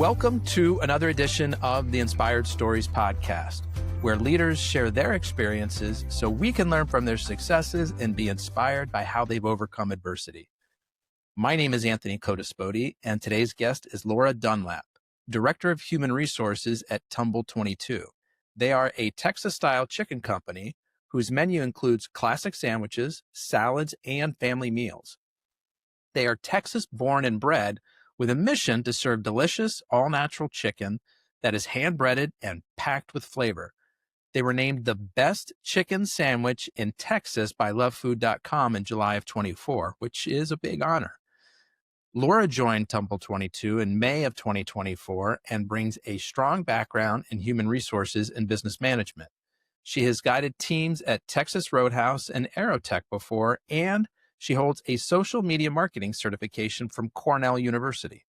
Welcome to another edition of the Inspired Stories podcast, where leaders share their experiences so we can learn from their successes and be inspired by how they've overcome adversity. My name is Anthony Codispoti, and today's guest is Laura Dunlap, Director of Human Resources at Tumble 22. They are a Texas-style chicken company whose menu includes classic sandwiches, salads, and family meals. They are Texas-born and bred with a mission to serve delicious, all-natural chicken that is hand-breaded and packed with flavor. They were named the best chicken sandwich in Texas by lovefood.com in July of 24, which is a big honor. Laura joined Tumble 22 in May of 2024 and brings a strong background in human resources and business management. She has guided teams at Texas Roadhouse and Aerotech before, and she holds a social media marketing certification from Cornell University.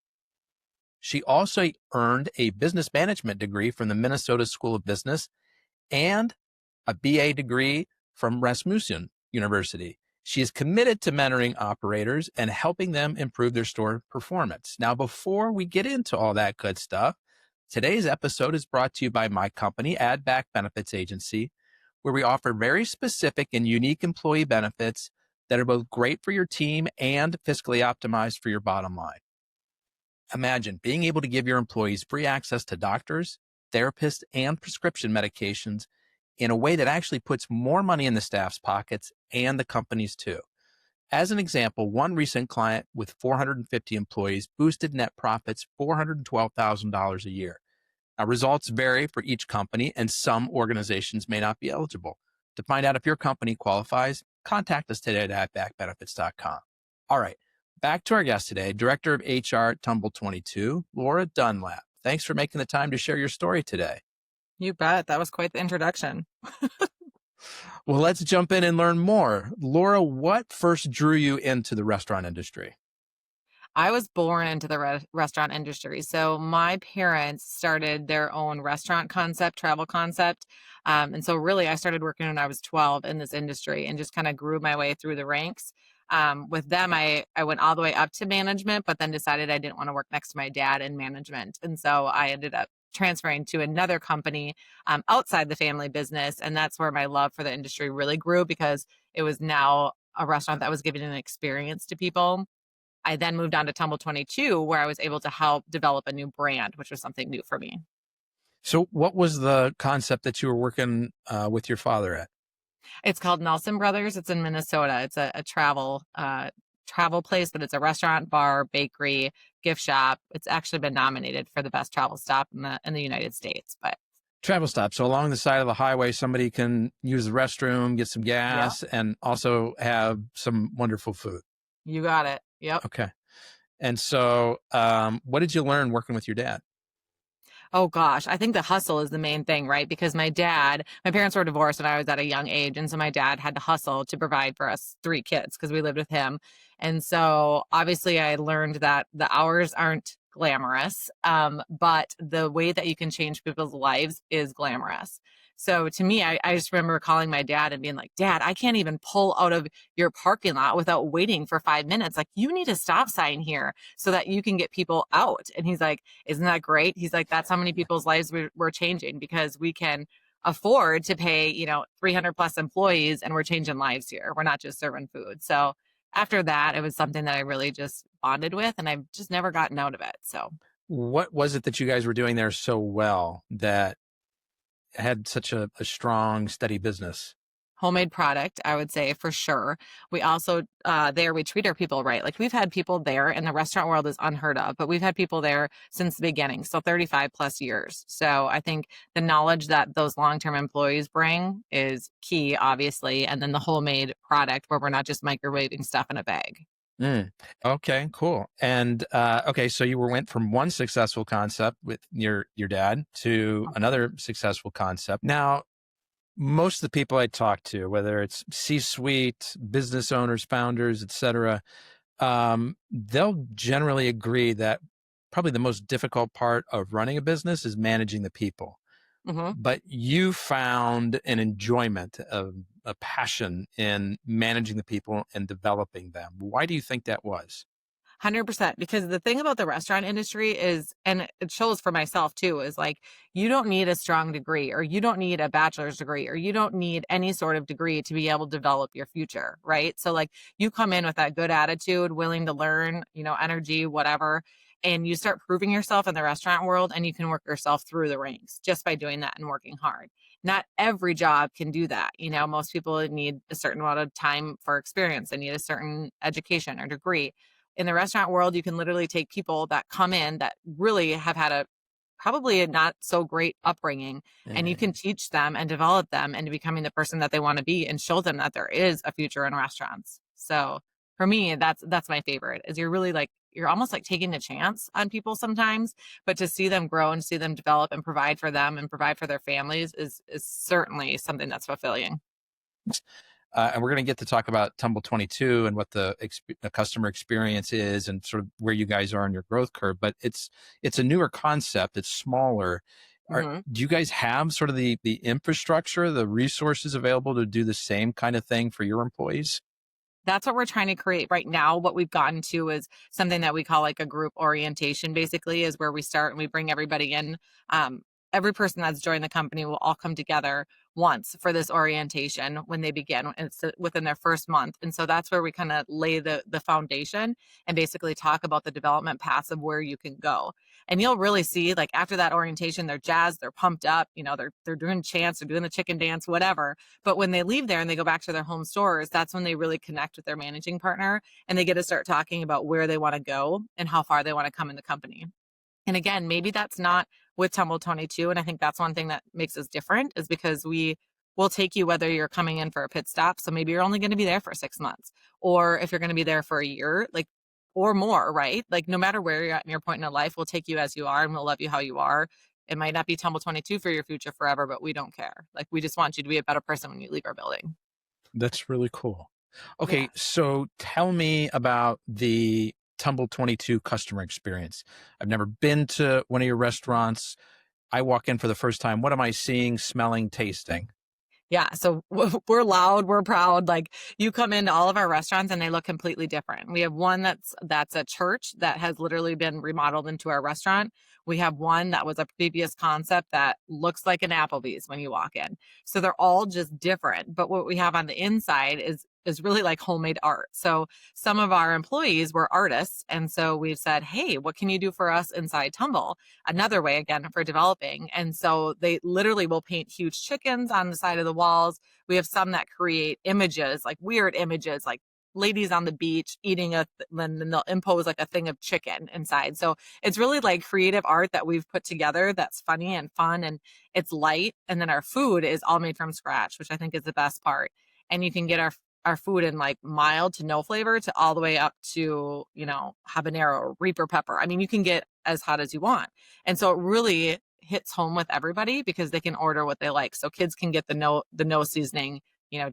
She also earned a business management degree from the Minnesota School of Business and a BA degree from Rasmussen University. She is committed to mentoring operators and helping them improve their store performance. Now, before we get into all that good stuff, today's episode is brought to you by my company, Add Back Benefits Agency, where we offer very specific and unique employee benefits that are both great for your team and fiscally optimized for your bottom line. Imagine being able to give your employees free access to doctors, therapists, and prescription medications in a way that actually puts more money in the staff's pockets and the company's too. As an example, one recent client with 450 employees boosted net profits $412,000 a year. Now, results vary for each company, and some organizations may not be eligible. To find out if your company qualifies, contact us today at addbackbenefits.com. All right, back to our guest today, Director of HR at Tumble 22, Laura Dunlap. Thanks for making the time to share your story today. You bet. That was quite the introduction. Well, let's jump in and learn more. Laura, what first drew you into the restaurant industry? I was born into the restaurant industry. So my parents started their own restaurant concept, travel concept. And so really I started working when I was 12 in this industry and just kind of grew my way through the ranks. With them, I went all the way up to management, but then decided I didn't want to work next to my dad in management. And so I ended up transferring to another company outside the family business. And that's where my love for the industry really grew, because it was now a restaurant that was giving an experience to people. I then moved on to Tumble 22, where I was able to help develop a new brand, which was something new for me. So what was the concept that you were working with your father at? It's called Nelson Brothers. It's in Minnesota. It's a travel place, but it's a restaurant, bar, bakery, gift shop. It's actually been nominated for the best travel stop in the United States. But Travel stop. So along the side of the highway, somebody can use the restroom, get some gas, and also have some wonderful food. You got it. Yep. Okay. And so what did you learn working with your dad? Oh gosh, I think the hustle is the main thing, right? Because my parents were divorced when I was at a young age. And so my dad had to hustle to provide for us 3 kids because we lived with him. And so obviously I learned that the hours aren't glamorous, but the way that you can change people's lives is glamorous. So to me, I just remember calling my dad and being like, Dad, I can't even pull out of your parking lot without waiting for 5 minutes. Like, you need a stop sign here so that you can get people out. And he's like, isn't that great? He's like, that's how many people's lives we're changing, because we can afford to pay, 300 plus employees, and we're changing lives here. We're not just serving food. So after that, it was something that I really just bonded with, and I've just never gotten out of it. So What was it that you guys were doing there so well that had such a strong, steady business? homemade product, I would say, for sure. We also, we treat our people right. Like, we've had people there, and the restaurant world is unheard of, but we've had people there since the beginning. So 35 plus years. So I think the knowledge that those long-term employees bring is key, obviously. And then the homemade product, where we're not just microwaving stuff in a bag. Okay, cool. And so you went from one successful concept with your dad to another successful concept. Now, most of the people I talk to, whether it's C-suite, business owners, founders, et cetera, they'll generally agree that probably the most difficult part of running a business is managing the people. Mm-hmm. But you found an enjoyment, a passion in managing the people and developing them. Why do you think that was? 100%. Because the thing about the restaurant industry is, and it shows for myself too, is like, you don't need a strong degree, or you don't need a bachelor's degree, or you don't need any sort of degree to be able to develop your future, right? So like, you come in with that good attitude, willing to learn, energy, whatever, and you start proving yourself in the restaurant world, and you can work yourself through the ranks just by doing that and working hard. Not every job can do that. Most people need a certain amount of time for experience. They need a certain education or degree. In the restaurant world, you can literally take people that come in that really have had probably a not so great upbringing, and you can teach them and develop them into becoming the person that they want to be, and show them that there is a future in restaurants. So for me, that's my favorite, is you're really like, you're almost like taking a chance on people sometimes, but to see them grow and see them develop and provide for them and provide for their families is certainly something that's fulfilling. And we're going to get to talk about Tumble 22 and what the customer experience is and sort of where you guys are on your growth curve. But it's a newer concept. It's smaller. Do you guys have sort of the infrastructure, the resources available to do the same kind of thing for your employees? That's what we're trying to create right now. What we've gotten to is something that we call like a group orientation, basically, is where we start and we bring everybody in. Every person that's joined the company will all come together once for this orientation when they begin. It's within their first month. And so that's where we kind of lay the foundation and basically talk about the development paths of where you can go. And you'll really see, like, after that orientation, they're jazzed, they're pumped up, they're doing chants, they're doing the chicken dance, whatever. But when they leave there and they go back to their home stores, that's when they really connect with their managing partner, and they get to start talking about where they want to go and how far they want to come in the company. And again, maybe that's not with Tumble 22. And I think that's one thing that makes us different, is because we will take you whether you're coming in for a pit stop. So maybe you're only going to be there for 6 months, or if you're going to be there for a year, like, or more, right? Like, no matter where you're at in your point in life, we'll take you as you are and we'll love you how you are. It might not be Tumble 22 for your future forever, but we don't care. Like, we just want you to be a better person when you leave our building. That's really cool. Okay. Yeah. So tell me about the Tumble 22 customer experience. I've never been to one of your restaurants. I walk in for the first time. What am I seeing, smelling, tasting? Yeah. So we're loud, we're proud. Like, you come into all of our restaurants and they look completely different. We have one that's a church that has literally been remodeled into our restaurant. We have one that was a previous concept that looks like an Applebee's when you walk in. So they're all just different. But what we have on the inside is really like homemade art. So some of our employees were artists. And so we've said, hey, what can you do for us inside Tumble? Another way, again, for developing. And so they literally will paint huge chickens on the side of the walls. We have some that create images, like weird images, like ladies on the beach eating then they'll impose like a thing of chicken inside. So it's really like creative art that we've put together that's funny and fun, and it's light. And then our food is all made from scratch, which I think is the best part. And you can get our food in like mild to no flavor to all the way up to, habanero or reaper pepper. I mean, you can get as hot as you want. And so it really hits home with everybody because they can order what they like. So kids can get the no seasoning,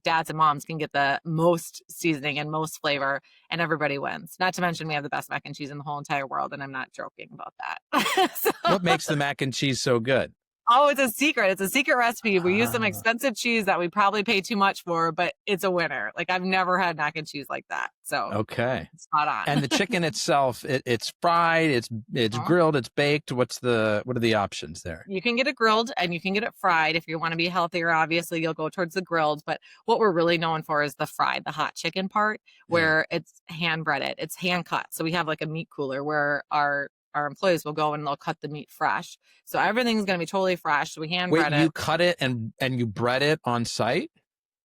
dads and moms can get the most seasoning and most flavor, and everybody wins. Not to mention we have the best mac and cheese in the whole entire world. And I'm not joking about that. What makes the mac and cheese so good? Oh, it's a secret. It's a secret recipe. We use some expensive cheese that we probably pay too much for, but it's a winner. Like, I've never had mac and cheese like that. So okay, it's spot on. And the chicken itself, it's fried, it's grilled, it's baked. What are the options there? You can get it grilled and you can get it fried. If you want to be healthier, obviously you'll go towards the grilled. But what we're really known for is the fried, the hot chicken part, where it's hand breaded, it's hand cut. So we have like a meat cooler where our employees will go and they'll cut the meat fresh. So everything's going to be totally fresh. So we hand bread it. Wait, you cut it and you bread it on site?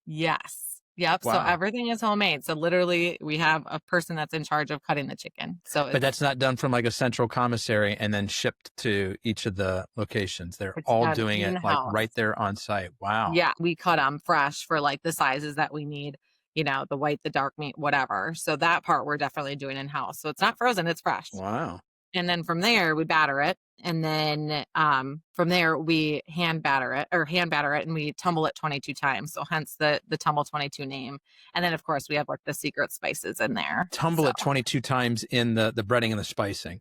Yes. Yep. Wow. So everything is homemade. So literally we have a person that's in charge of cutting the chicken. But that's not done from like a central commissary and then shipped to each of the locations. They're all doing it like right there on site. Wow. Yeah. We cut them fresh for like the sizes that we need, the white, the dark meat, whatever. So that part we're definitely doing in house. So it's not frozen, it's fresh. Wow. And then from there, we batter it. And then from there, we hand batter it, and we tumble it 22 times. So hence the Tumble 22 name. And then, of course, we have like the secret spices in there. Tumble it 22 times in the breading and the spicing.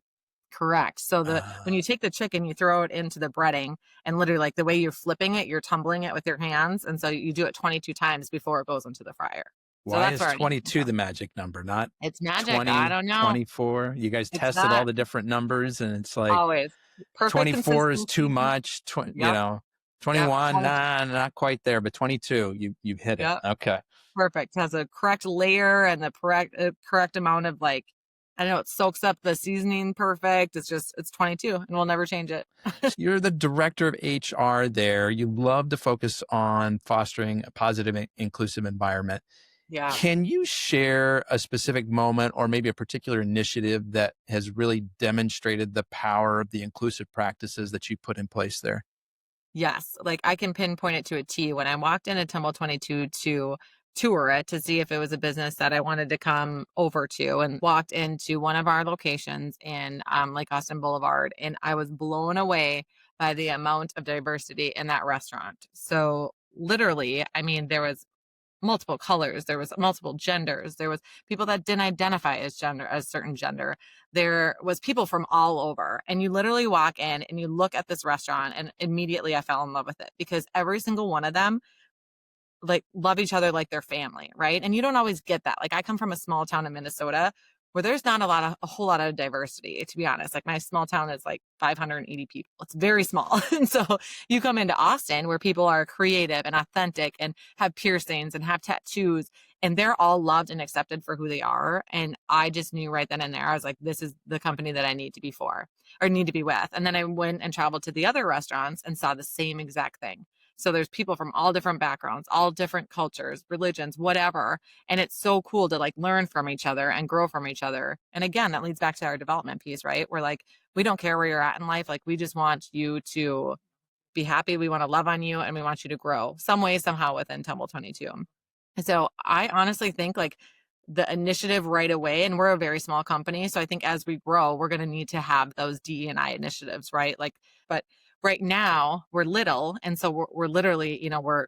Correct. So when you take the chicken, you throw it into the breading, and literally like the way you're flipping it, you're tumbling it with your hands. And so you do it 22 times before it goes into the fryer. So Why that's is where our name comes 22 from. the magic number, not It's magic. I 20, don't know. 24? You guys It's tested all not the different numbers and it's like always perfect 24 is too consistency. much, Yep. 21, 20. nah, not quite there, but 22, you've hit it. Yep. Okay. Perfect. Has a correct layer and the correct amount of like, I know it soaks up the seasoning perfect. It's 22 and we'll never change it. So you're the director of HR there. You love to focus on fostering a positive and inclusive environment. Yeah. Can you share a specific moment or maybe a particular initiative that has really demonstrated the power of the inclusive practices that you put in place there? Yes, like I can pinpoint it to a T. When I walked into Tumble 22 to tour it to see if it was a business that I wanted to come over to, and walked into one of our locations in Lake Austin Boulevard, and I was blown away by the amount of diversity in that restaurant. So literally, I mean, there was multiple colors, there was multiple genders, there was people that didn't identify as gender, as certain gender, there was people from all over, and you literally walk in and you look at this restaurant and immediately I fell in love with it because every single one of them like love each other like their family, right? And you don't always get that. Like I come from a small town in Minnesota where there's not a whole lot of diversity, to be honest. Like my small town is like 580 people. It's very small. And so you come into Austin where people are creative and authentic and have piercings and have tattoos and they're all loved and accepted for who they are. And I just knew right then and there, I was like, this is the company that I need to be for or need to be with. And then I went and traveled to the other restaurants and saw the same exact thing. So there's people from all different backgrounds, all different cultures, religions, whatever. And it's so cool to like learn from each other and grow from each other. And again, that leads back to our development piece, right? We're like, we don't care where you're at in life. Like we just want you to be happy. We want to love on you and we want you to grow some way, somehow within Tumble 22. And so I honestly think like the initiative right away, and we're a very small company. So I think as we grow, we're going to need to have those DE&I initiatives, right? Like, but right now we're little. And so we're literally, you know, we're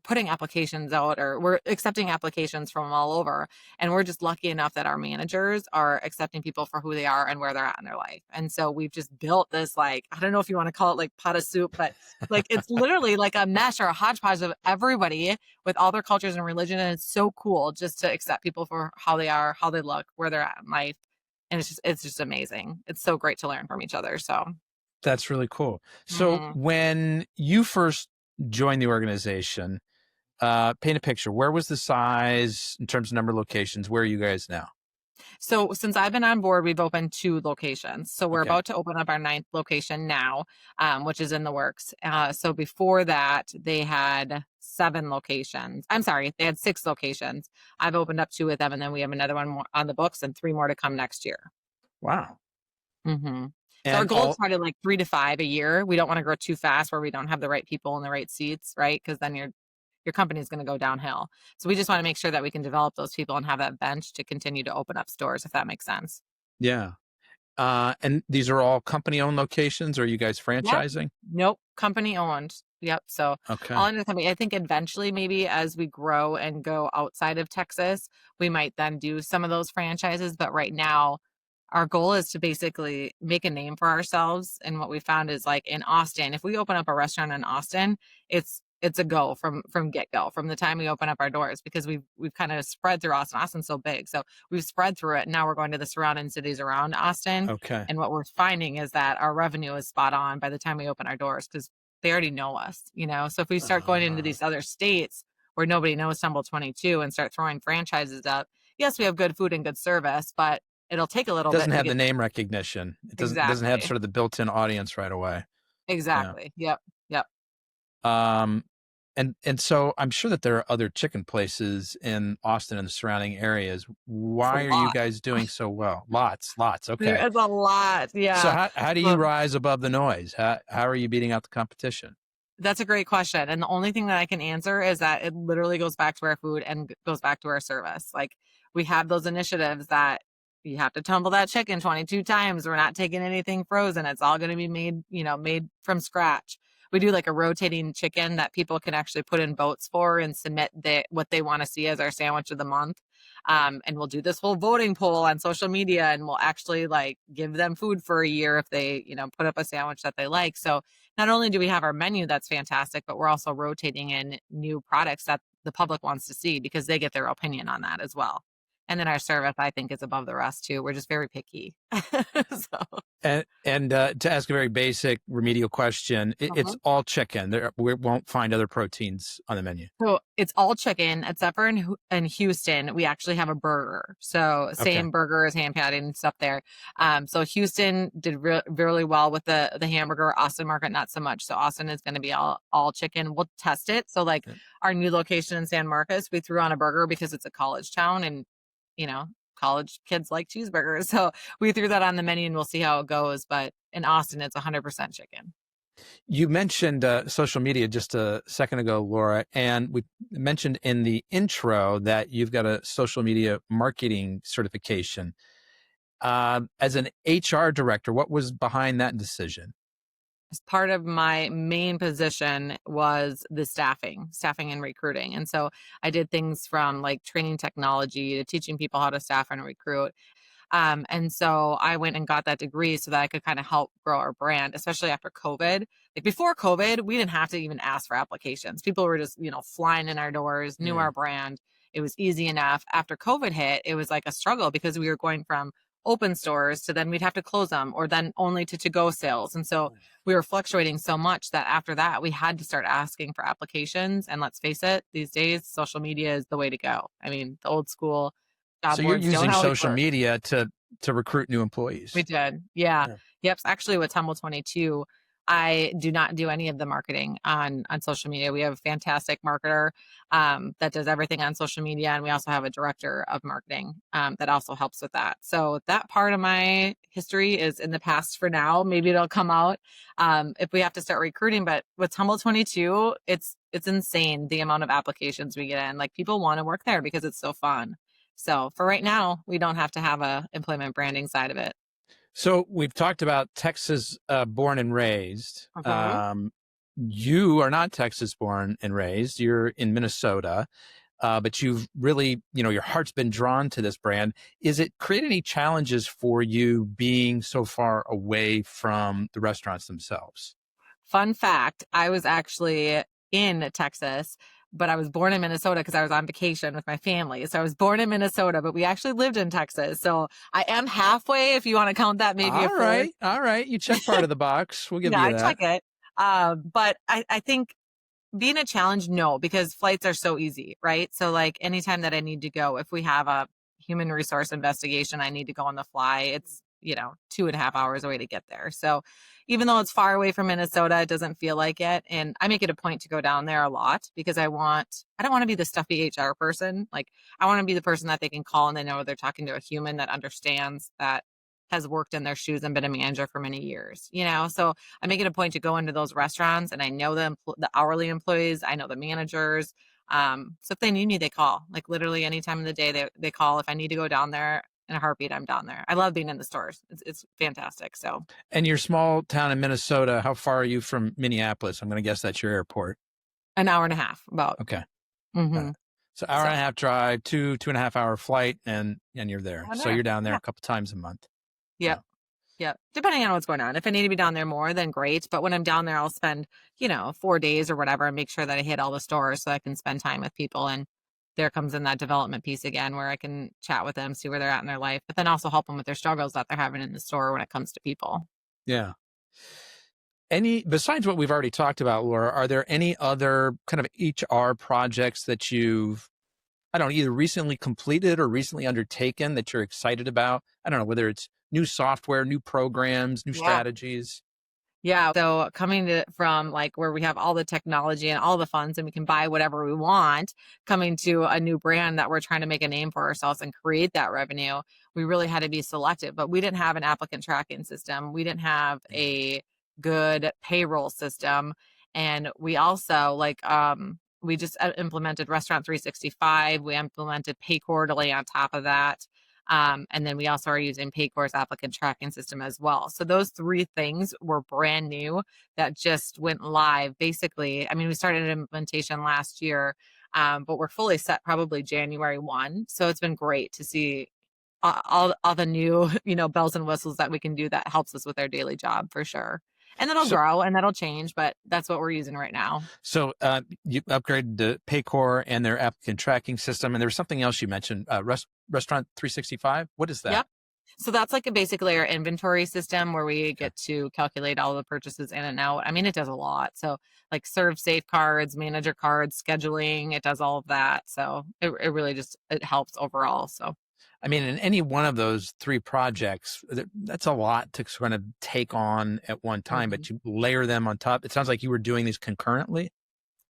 putting applications out or we're accepting applications from all over. And we're just lucky enough that our managers are accepting people for who they are and where they're at in their life. And so we've just built this, like, I don't know if you want to call it like pot of soup, but like it's literally like a mesh or a hodgepodge of everybody with all their cultures and religion. And it's so cool just to accept people for how they are, how they look, where they're at in life. And it's just amazing. It's so great to learn from each other. So That's really cool. So when you first joined the organization, paint a picture. Where was the size in terms of number of locations? Where are you guys now? So since I've been on board, we've opened 2 locations. So we're about to open up our 9th location now, which is in the works. So before that, they had 7 locations. I'm sorry, they had 6 locations. I've opened up 2 with them, and then we have another one more on the books and 3 more to come next year. Wow. Mm-hmm. So our And goal is probably like 3 to 5 a year. We don't want to grow too fast where we don't have the right people in the right seats, right? Because then your company is going to go downhill. So we just want to make sure that we can develop those people and have that bench to continue to open up stores, if that makes sense. yeah. And these are all company owned locations, or are you guys Yep. franchising? Nope. Company owned. Yep. So Okay. all under the company. I think eventually maybe as we grow and go outside of Texas, we might then do some of those franchises. But right now, our goal is to basically make a name for ourselves. And what we found is like in Austin, if we open up a restaurant in Austin, it's a go from get-go, from the time we open up our doors, because we've kind of spread through Austin. Austin's so big. So we've spread through it. And now we're going to the surrounding cities around Austin. Okay. And what we're finding is that our revenue is spot on by the time we open our doors because they already know us, you know? So if we start going into these other states where nobody knows Tumble 22 and start throwing franchises up, yes, we have good food and good service, but it'll take a little bit. Doesn't have the name recognition. It doesn't have sort of the built-in audience right away. Exactly. Yeah. Yep. And so I'm sure that there are other chicken places in Austin and the surrounding areas. Why are you guys doing so well? Lots. Okay. It's a lot. Yeah. So how do you rise above the noise? How are you beating out the competition? That's a great question. And the only thing that I can answer is that it literally goes back to our food and goes back to our service. Like we have those initiatives that you have to tumble that chicken 22 times. We're not taking anything frozen. It's all going to be made from scratch. We do like a rotating chicken that people can actually put in votes for and submit what they want to see as our sandwich of the month. And we'll do this whole voting poll on social media, and we'll actually like give them food for a year if they, put up a sandwich that they like. So not only do we have our menu that's fantastic, but we're also rotating in new products that the public wants to see, because they get their opinion on that as well. And then our service, I think, is above the rest too. We're just very picky. So, And to ask a very basic remedial question, it's uh-huh. all chicken. We won't find other proteins on the menu. So it's all chicken, except for in Houston, we actually have a burger. So Okay. same burgers, hand patty and stuff there. So Houston did really well with the hamburger. Austin market, not so much. So Austin is going to be all chicken. We'll test it. So like Yeah. our new location in San Marcos, we threw on a burger because it's a college town, and you know, college kids like cheeseburgers. So we threw that on the menu, and we'll see how it goes. But in Austin, it's 100% chicken. You mentioned social media just a second ago, Laura, and we mentioned in the intro that you've got a social media marketing certification. As an HR director, what was behind that decision? As part of my main position was the staffing and recruiting. And so I did things from like training technology to teaching people how to staff and recruit. And so I went and got that degree so that I could kind of help grow our brand, especially after COVID. Like before COVID, we didn't have to even ask for applications. People were just, flying in our doors, knew our brand. It was easy enough. After COVID hit, it was like a struggle because we were going from open stores to then we'd have to close them, or then only to-go sales. And so we were fluctuating so much that after that, we had to start asking for applications. And let's face it, these days, social media is the way to go. I mean, the old school job So you're boards don't using always social work. media to recruit new employees. We did. Yeah. Yeah. Yep. Actually, with Tumble 22, I do not do any of the marketing on social media. We have a fantastic marketer that does everything on social media. And we also have a director of marketing that also helps with that. So that part of my history is in the past for now. Maybe it'll come out if we have to start recruiting. But with Tumble 22, it's insane the amount of applications we get in. Like people want to work there because it's so fun. So for right now, we don't have to have a employment branding side of it. So we've talked about Texas born and raised. Uh-huh. You are not Texas born and raised. You're in Minnesota, but you've really, your heart's been drawn to this brand. Is it create any challenges for you being so far away from the restaurants themselves? Fun fact, I was actually in Texas, but I was born in Minnesota because I was on vacation with my family. So I was born in Minnesota, but we actually lived in Texas. So I am halfway, if you want to count that maybe a fourth. All right. You check part of the box. We'll give Yeah, you I that. check it. But I think being a challenge, no, because flights are so easy, right? So like anytime that I need to go, if we have a human resource investigation, I need to go on the fly. It's, 2.5 hours away to get there. So even though it's far away from Minnesota, it doesn't feel like it. And I make it a point to go down there a lot because I don't want to be the stuffy HR person. Like I want to be the person that they can call and they know they're talking to a human that understands, that has worked in their shoes and been a manager for many years, So I make it a point to go into those restaurants and I know the hourly employees, I know the managers. So if they need me, they call. Like literally any time of the day, they call. If I need to go down there in a heartbeat, I'm down there. I love being in the stores. It's fantastic. So And your small town in Minnesota, how far are you from Minneapolis? I'm going to guess that's your airport. an hour and a half about. Okay. Mm-hmm. So hour and a half drive, 2.5 hour flight, and you're there. So you're down there a couple times a month. Yep. Yeah. Depending on what's going on. If I need to be down there more, then great. But when I'm down there, I'll spend, 4 days or whatever and make sure that I hit all the stores so I can spend time with people. And there comes in that development piece again where I can chat with them, see where they're at in their life, but then also help them with their struggles that they're having in the store when it comes to people. Yeah. Besides what we've already talked about, Laura, are there any other kind of HR projects that you've, I don't know, either recently completed or recently undertaken that you're excited about? I don't know, whether it's new software, new programs, new strategies. Yeah. So coming from like where we have all the technology and all the funds and we can buy whatever we want, coming to a new brand that we're trying to make a name for ourselves and create that revenue, we really had to be selective. But we didn't have an applicant tracking system. We didn't have a good payroll system. And we also we just implemented Restaurant 365. We implemented Pay Quarterly on top of that. And then we also are using Paycor's applicant tracking system as well. So those 3 things were brand new that just went live. Basically, I mean, we started implementation last year, but we're fully set probably January 1. So it's been great to see all the new, bells and whistles that we can do that helps us with our daily job for sure. And that'll So, grow and that'll change, but that's what we're using right now. so you upgraded the Paycor and their applicant tracking system, and there was something else you mentioned, Restaurant 365. What is that? Yep. So that's like basically our inventory system where we get to calculate all the purchases in and out. I mean, it does a lot. So like serve safe cards, manager cards, scheduling, it does all of that. So it really just, it helps overall. So I mean, in any one of those three projects, that's a lot to sort of take on at one time, but you layer them on top. It sounds like you were doing these concurrently.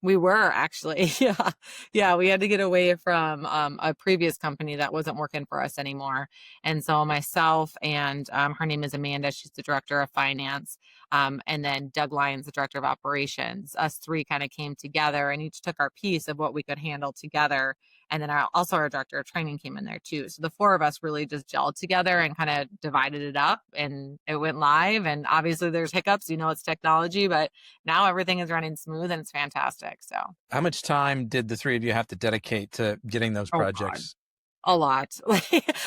we were actually, yeah. Yeah, we had to get away from a previous company that wasn't working for us anymore. And so myself and her name is Amanda, she's the director of finance. And then Doug Lyons, the director of operations. Us three kind of came together and each took our piece of what we could handle together. And then also our director of training came in there too. So the four of us really just gelled together and kind of divided it up and it went live. And obviously there's hiccups, it's technology, but now everything is running smooth and it's fantastic. So How much time did the three of you have to dedicate to getting those oh God, projects? a lot.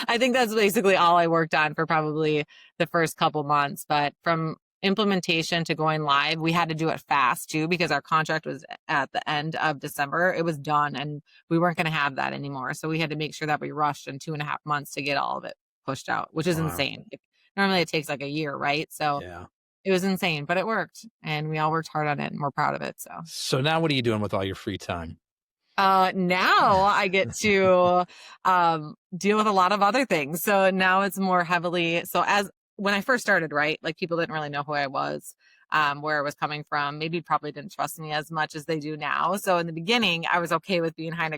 I think that's basically all I worked on for probably the first couple months. But from implementation to going live, we had to do it fast too, because our contract was at the end of December. It was done and we weren't going to have that anymore. So we had to make sure that we rushed in 2.5 months to get all of it pushed out, which is Wow. insane. Normally it takes like a year, right? So Yeah. it was insane, but it worked and we all worked hard on it and we're proud of it. So now what are you doing with all your free time? Now I get to deal with a lot of other things. So now it's more heavily. So as when I first started, right, like people didn't really know who I was, where I was coming from. Maybe probably didn't trust me as much as they do now. So in the beginning, I was okay with being behind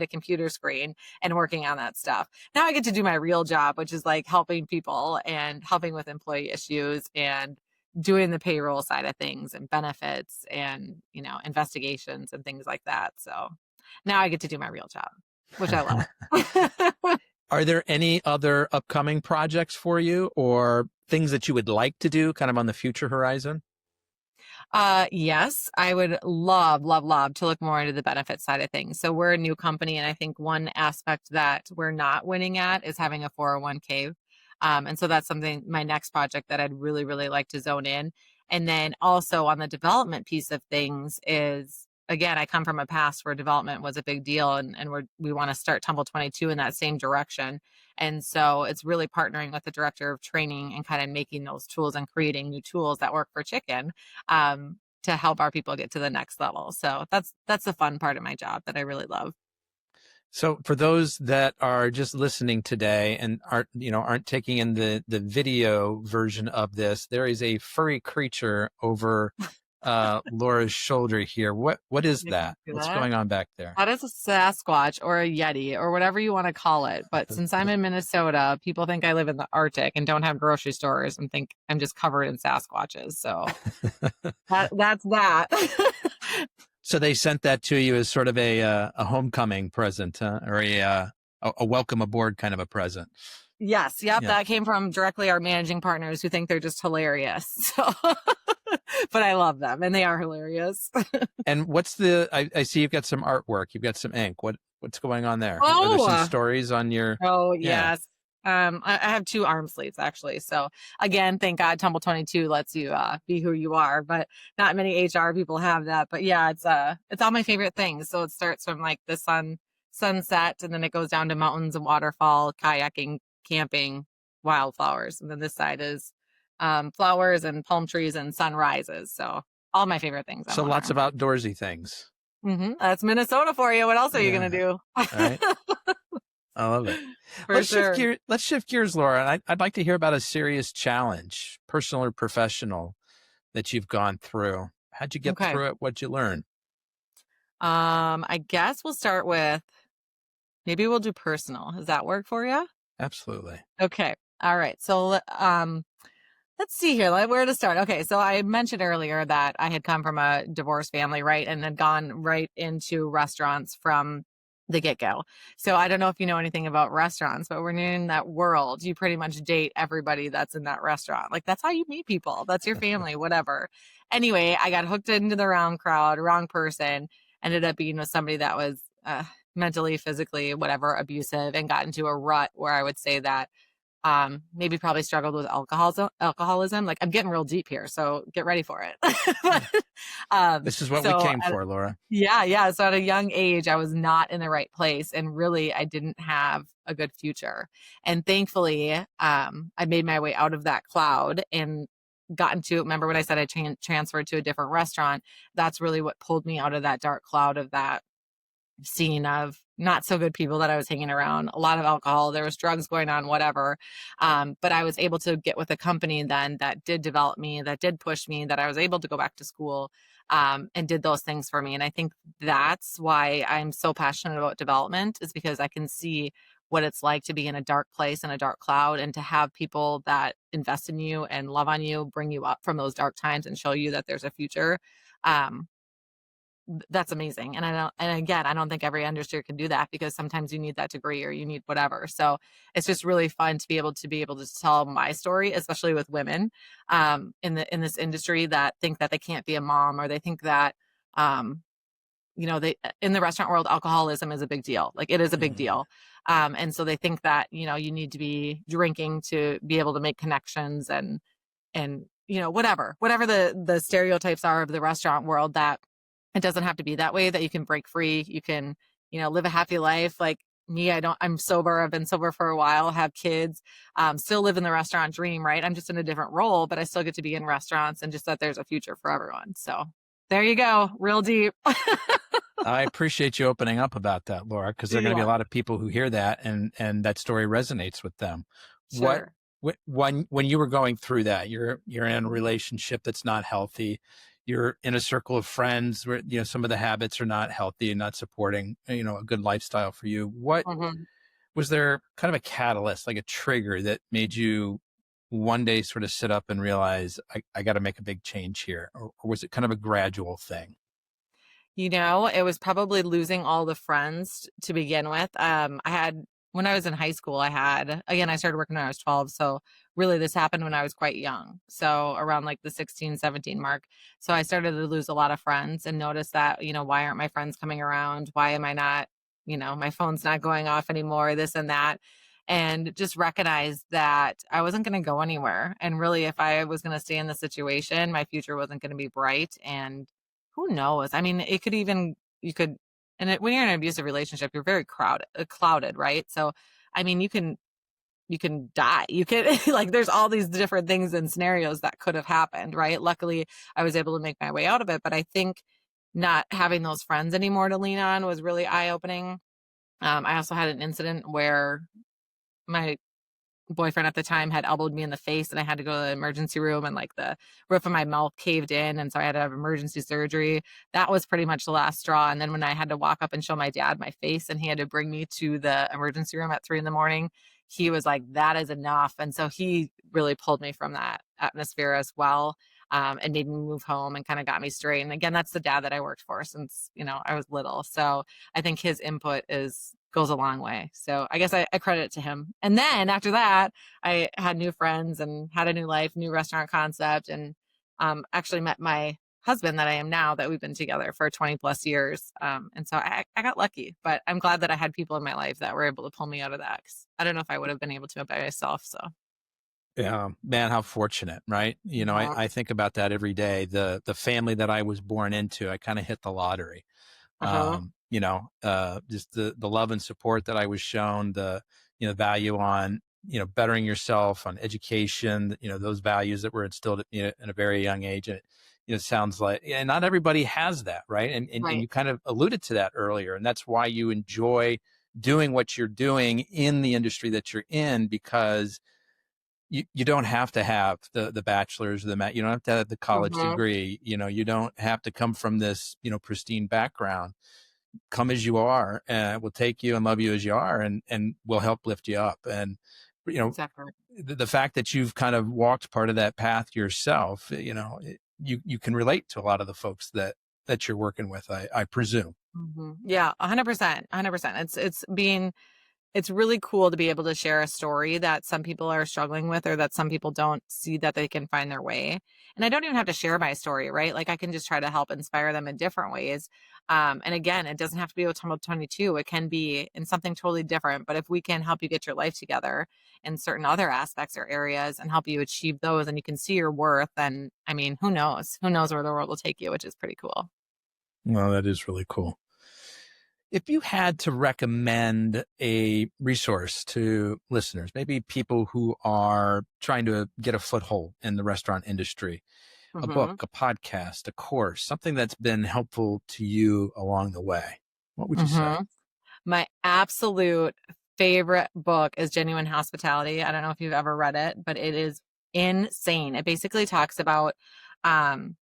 a computer screen and working on that stuff. Now I get to do my real job, which is like helping people and helping with employee issues and doing the payroll side of things and benefits and, investigations and things like that. So now I get to do my real job, which I love. Are there any other upcoming projects for you or things that you would like to do kind of on the future horizon? Yes, I would love, love, love to look more into the benefit side of things. So we're a new company, and I think one aspect that we're not winning at is having a 401k. And so that's something, my next project that I'd really, really like to zone in. And then also on the development piece of things is, again, I come from a past where development was a big deal and we want to start Tumble 22 in that same direction. And so it's really partnering with the director of training and kind of making those tools and creating new tools that work for chicken to help our people get to the next level. So that's the fun part of my job that I really love. So for those that are just listening today and aren't taking in the video version of this, there is a furry creature over Laura's shoulder here. What is that? What's going on back there? That is a Sasquatch or a Yeti or whatever you want to call it. But since I'm in Minnesota, people think I live in the Arctic and don't have grocery stores and think I'm just covered in Sasquatches. So that's that. So they sent that to you as sort of a homecoming present, or a welcome aboard kind of a present. Yes. Yep. Yeah. That came from directly our managing partners who think they're just hilarious. So, but I love them and they are hilarious. And what's I see you've got some artwork. You've got some ink. What's going on there? Oh, are there some stories on your? Oh, yes. I have 2 arm sleeves actually. So again, thank God Tumble 22 lets you be who you are, but not many HR people have that. But yeah, it's all my favorite things. So it starts from like the sunset, and then it goes down to mountains and waterfall, kayaking, camping, wildflowers. And then this side is flowers and palm trees and sunrises. So all my favorite things. So lots of outdoorsy things. Mm-hmm. That's Minnesota for you. What else are you going to do? All right. I love it. Let's shift gears, Laura. I'd like to hear about a serious challenge, personal or professional, that you've gone through. How'd you get through it? What'd you learn? I guess we'll start with, maybe we'll do personal. Does that work for you? Absolutely. Okay. All right. So, let's see here. Where to start? Okay. So I mentioned earlier that I had come from a divorced family, right? And then gone right into restaurants from the get-go. So I don't know if you know anything about restaurants, but when you're in that world, you pretty much date everybody that's in that restaurant. Like that's how you meet people. That's your family, whatever. Anyway, I got hooked into the wrong crowd, wrong person, ended up being with somebody that was mentally, physically, whatever, abusive, and got into a rut where I would say that maybe probably struggled with alcoholism. Like, I'm getting real deep here, so get ready for it. But, This is what we so came for, Laura. yeah, yeah. So at a young age, I was not in the right place, and really, I didn't have a good future. And thankfully, I made my way out of that cloud and got into. Remember when I said I transferred to a different restaurant? That's really what pulled me out of that dark cloud of that scene of not so good people that I was hanging around, a lot of alcohol, there was drugs going on, whatever. But I was able to get with a company then that did develop me, that did push me, that I was able to go back to school, and did those things for me. And I think that's why I'm so passionate about development, is because I can see what it's like to be in a dark place, in a dark cloud, and to have people that invest in you and love on you, bring you up from those dark times and show you that there's a future. Um, that's amazing. And again, I don't think every industry can do that, because sometimes you need that degree or you need whatever. So it's just really fun to be able to tell my story, especially with women, in this industry that think that they can't be a mom, or they think that, um, they, in the restaurant world, alcoholism is a big deal. Like, it is a big Mhm. deal. And so they think that, you need to be drinking to be able to make connections, and whatever the stereotypes are of the restaurant world, that it doesn't have to be that way, that you can break free, you can, live a happy life. Like me, I'm sober, I've been sober for a while, have kids, still live in the restaurant dream, right? I'm just in a different role, but I still get to be in restaurants, and just that there's a future for everyone. So there you go, real deep. I appreciate you opening up about that, Laura, because there are going to be a Yeah, lot of people who hear that, and that story resonates with them. What sure. when you were going through that, you're in a relationship that's not healthy, you're in a circle of friends where some of the habits are not healthy and not supporting a good lifestyle for you. What Mhm. was there kind of a catalyst, like a trigger that made you one day sort of sit up and realize I got to make a big change here, or was it kind of a gradual thing? It was probably losing all the friends to begin with. When I was in high school, again, I started working when I was 12. So really this happened when I was quite young. So around like the 16, 17 mark. So I started to lose a lot of friends, and noticed that, why aren't my friends coming around? Why am I not, my phone's not going off anymore, this and that. And just recognized that I wasn't going to go anywhere. And really, if I was going to stay in the situation, my future wasn't going to be bright. And who knows? I mean, it could even you could and when you're in an abusive relationship, you're very clouded, right? So, I mean, you can die. You can like, there's all these different things and scenarios that could have happened, right? Luckily, I was able to make my way out of it, but I think not having those friends anymore to lean on was really eye-opening. I also had an incident where my boyfriend at the time had elbowed me in the face, and I had to go to the emergency room, and like the roof of my mouth caved in, and so I had to have emergency surgery. That was pretty much the last straw. And then when I had to walk up and show my dad my face, and he had to bring me to the emergency room at 3 in the morning, he was like, that is enough. And so he really pulled me from that atmosphere as well. And made me move home and kind of got me straight. And again, that's the dad that I worked for since, I was little. So I think his input goes a long way. So I guess I credit it to him. And then after that, I had new friends and had a new life, new restaurant concept, and actually met my husband that I am now, that we've been together for 20 plus years. And so I got lucky, but I'm glad that I had people in my life that were able to pull me out of that, 'cause I don't know if I would have been able to by myself. So Yeah, man, how fortunate, right? uh-huh. I think about that every day. The family that I was born into, I kind of hit the lottery. Uh-huh. Just the love and support that I was shown, the value on bettering yourself, on education, those values that were instilled in a very young age. And it sounds like, and not everybody has that, right? And Right. you kind of alluded to that earlier, and that's why you enjoy doing what you're doing in the industry that you're in, because you don't have to have the bachelor's, you don't have to have the college Uh-huh. degree, you don't have to come from this pristine background. Come as you are, and we'll take you and love you as you are, and we'll help lift you up. And you know Exactly. the fact that you've kind of walked part of that path yourself, you can relate to a lot of the folks that you're working with, I presume. Yeah, 100%, 100%. It's being it's really cool to be able to share a story that some people are struggling with, or that some people don't see that they can find their way. And I don't even have to share my story, right? Like, I can just try to help inspire them in different ways. And again, it doesn't have to be with Tumble 22. It can be in something totally different. But if we can help you get your life together in certain other aspects or areas and help you achieve those, and you can see your worth, then I mean, who knows? Who knows where the world will take you, which is pretty cool. Well, that is really cool. If you had to recommend a resource to listeners, maybe people who are trying to get a foothold in the restaurant industry, a book, Hmm. a podcast, a course, something that's been helpful to you along the way, what would you say? Hmm. My absolute favorite book is Genuine Hospitality. I don't know if you've ever read it, but it is insane. It basically talks about um,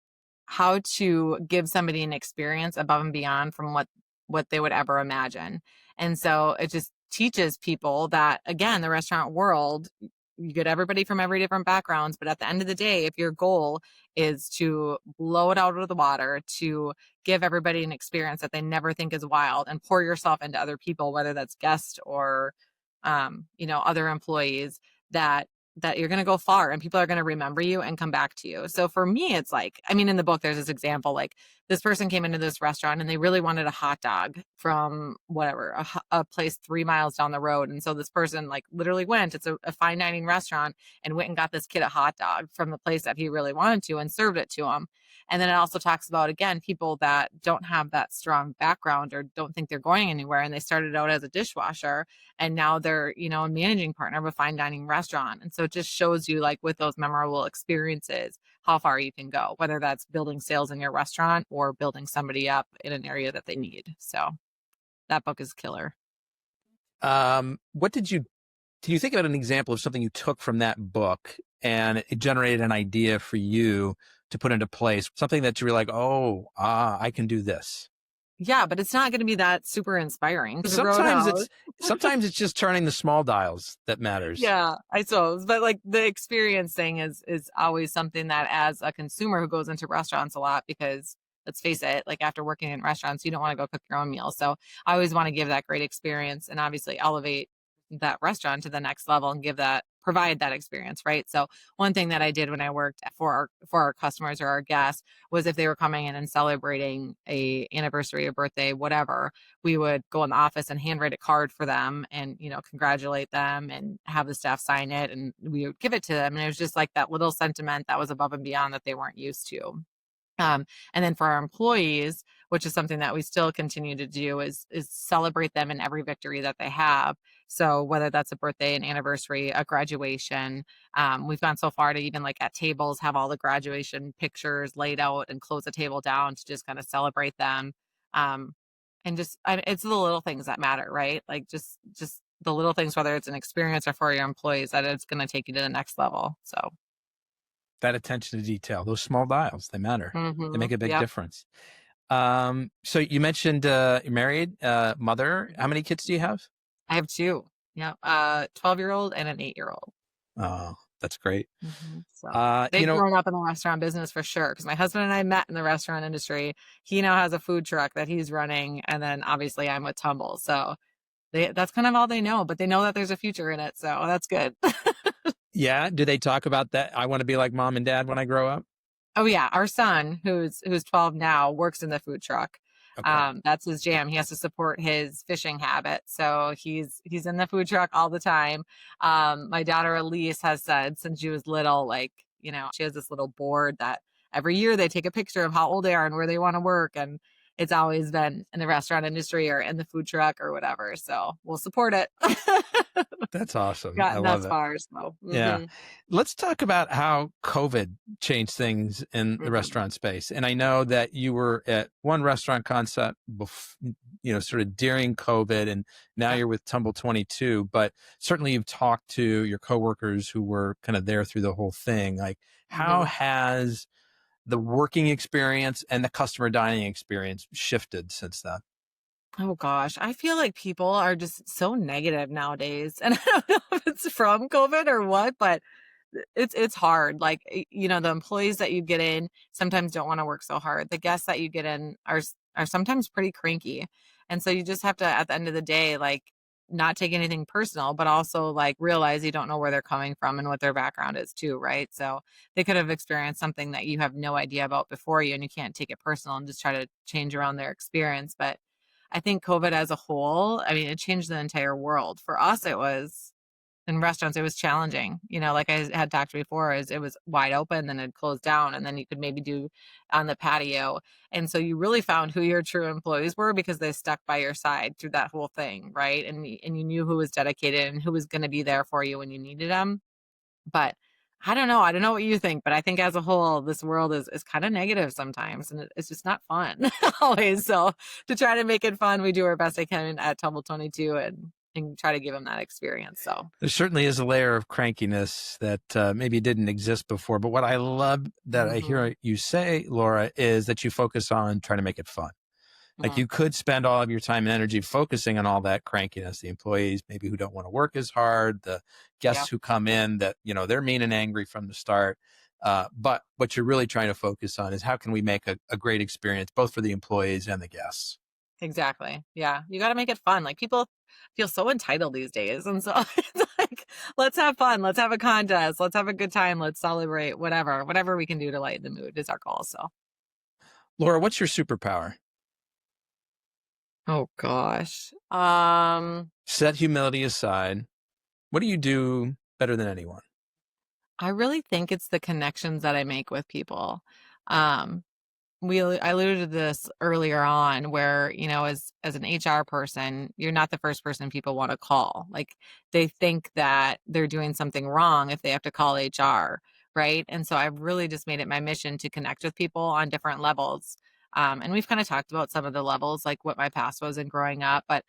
how to give somebody an experience above and beyond from what they would ever imagine. And so it just teaches people that, again, the restaurant world, you get everybody from every different backgrounds, but at the end of the day, if your goal is to blow it out of the water, to give everybody an experience that they never think is wild, and pour yourself into other people, whether that's guests or other employees, that you're going to go far and people are going to remember you and come back to you. So for me, it's like, I mean, in the book, there's this example, like this person came into this restaurant and they really wanted a hot dog from whatever, a place 3 miles down the road. And so this person like literally went, it's a fine dining restaurant, and went and got this kid a hot dog from the place that he really wanted to and served it to him. And then it also talks about, again, people that don't have that strong background or don't think they're going anywhere. And they started out as a dishwasher, and now they're, a managing partner of a fine dining restaurant. And so it just shows you, like, with those memorable experiences, how far you can go, whether that's building sales in your restaurant or building somebody up in an area that they need. So that book is killer. What did can you think about an example of something you took from that book and it generated an idea for you to put into place, something that you were like, I can do this. Yeah, but it's not going to be that super inspiring to Sometimes Roadhouse. it's just turning the small dials that matters. Yeah, I suppose. But like the experience thing is always something that, as a consumer who goes into restaurants a lot, because let's face it, like after working in restaurants, you don't want to go cook your own meal. So I always want to give that great experience and obviously elevate that restaurant to the next level and provide that experience, right? So one thing that I did when I worked for our customers or our guests was, if they were coming in and celebrating a anniversary, a birthday, whatever, we would go in the office and handwrite a card for them and, congratulate them and have the staff sign it. And we would give it to them. And it was just like that little sentiment that was above and beyond that they weren't used to. And then for our employees, which is something that we still continue to do, is celebrate them in every victory that they have. So whether that's a birthday, an anniversary, a graduation, we've gone so far to even, like, at tables, have all the graduation pictures laid out and close the table down to just kind of celebrate them. Um, and it's the little things that matter, right? Like just the little things, whether it's an experience or for your employees, that it's going to take you to the next level. So, That attention to detail, those small dials, they matter. They make a big yep. difference. So you mentioned you're married, mother. How many kids do you have? I have two. Yeah. 12-year-old and an 8-year-old. Oh, that's great. So they've grown up in the restaurant business for sure. Because my husband and I met in the restaurant industry. He now has a food truck that he's running. And then obviously I'm with Tumble. So that's kind of all they know, but they know that there's a future in it. So that's good. Yeah. Do they talk about that? I want to be like mom and dad when I grow up. Oh yeah, our son, who's 12 now, works in the food truck. Okay. That's his jam. He has to support his fishing habit, so he's in the food truck all the time. My daughter Elise has said since she was little, like, she has this little board that every year they take a picture of how old they are and where they want to work, and it's always been in the restaurant industry or in the food truck or whatever. So we'll support it. That's awesome. I Gotten love thus it. far, so Yeah. Let's talk about how COVID changed things in the mhm. restaurant space. And I know that you were at one restaurant concept, sort of during COVID, and now Yep. you're with Tumble 22, but certainly you've talked to your coworkers who were kind of there through the whole thing. Like, how Mhm. has the working experience and the customer dining experience shifted since then? Oh gosh, I feel like people are just so negative nowadays. And I don't know if it's from COVID or what, but it's hard. Like, the employees that you get in sometimes don't want to work so hard. The guests that you get in are sometimes pretty cranky. And so you just have to, at the end of the day, like, not take anything personal, but also like realize you don't know where they're coming from and what their background is too, right? So they could have experienced something that you have no idea about before you, and you can't take it personal and just try to change around their experience. But I think COVID as a whole, I mean, it changed the entire world. For us, it was in restaurants, it was challenging. Like I had talked before, is it was wide open, then it closed down, and then you could maybe do on the patio. And so you really found who your true employees were because they stuck by your side through that whole thing, right? And you knew who was dedicated and who was going to be there for you when you needed them. But I don't know. I don't know what you think, but I think as a whole, this world is kind of negative sometimes, and it's just not fun always. So to try to make it fun, we do our best I can at Tumble 22 and try to give them that experience. So there certainly is a layer of crankiness that maybe didn't exist before. But what I love that I hear you say, Laura, is that you focus on trying to make it fun. Like you could spend all of your time and energy focusing on all that crankiness, the employees maybe who don't want to work as hard, the guests who come in that, they're mean and angry from the start. But what you're really trying to focus on is how can we make a great experience, both for the employees and the guests. Exactly. Yeah. You got to make it fun. Like people feel so entitled these days. And so it's like, let's have fun. Let's have a contest. Let's have a good time. Let's celebrate whatever we can do to lighten the mood is our goal. So, Laura, what's your superpower? oh gosh. Set humility aside. What do you do better than anyone? I really think it's the connections that I make with people. I alluded to this earlier on where, as an HR person, you're not the first person people want to call. Like they think that they're doing something wrong if they have to call HR, right? And so I've really just made it my mission to connect with people on different levels. And we've kind of talked about some of the levels, like what my past was in growing up, but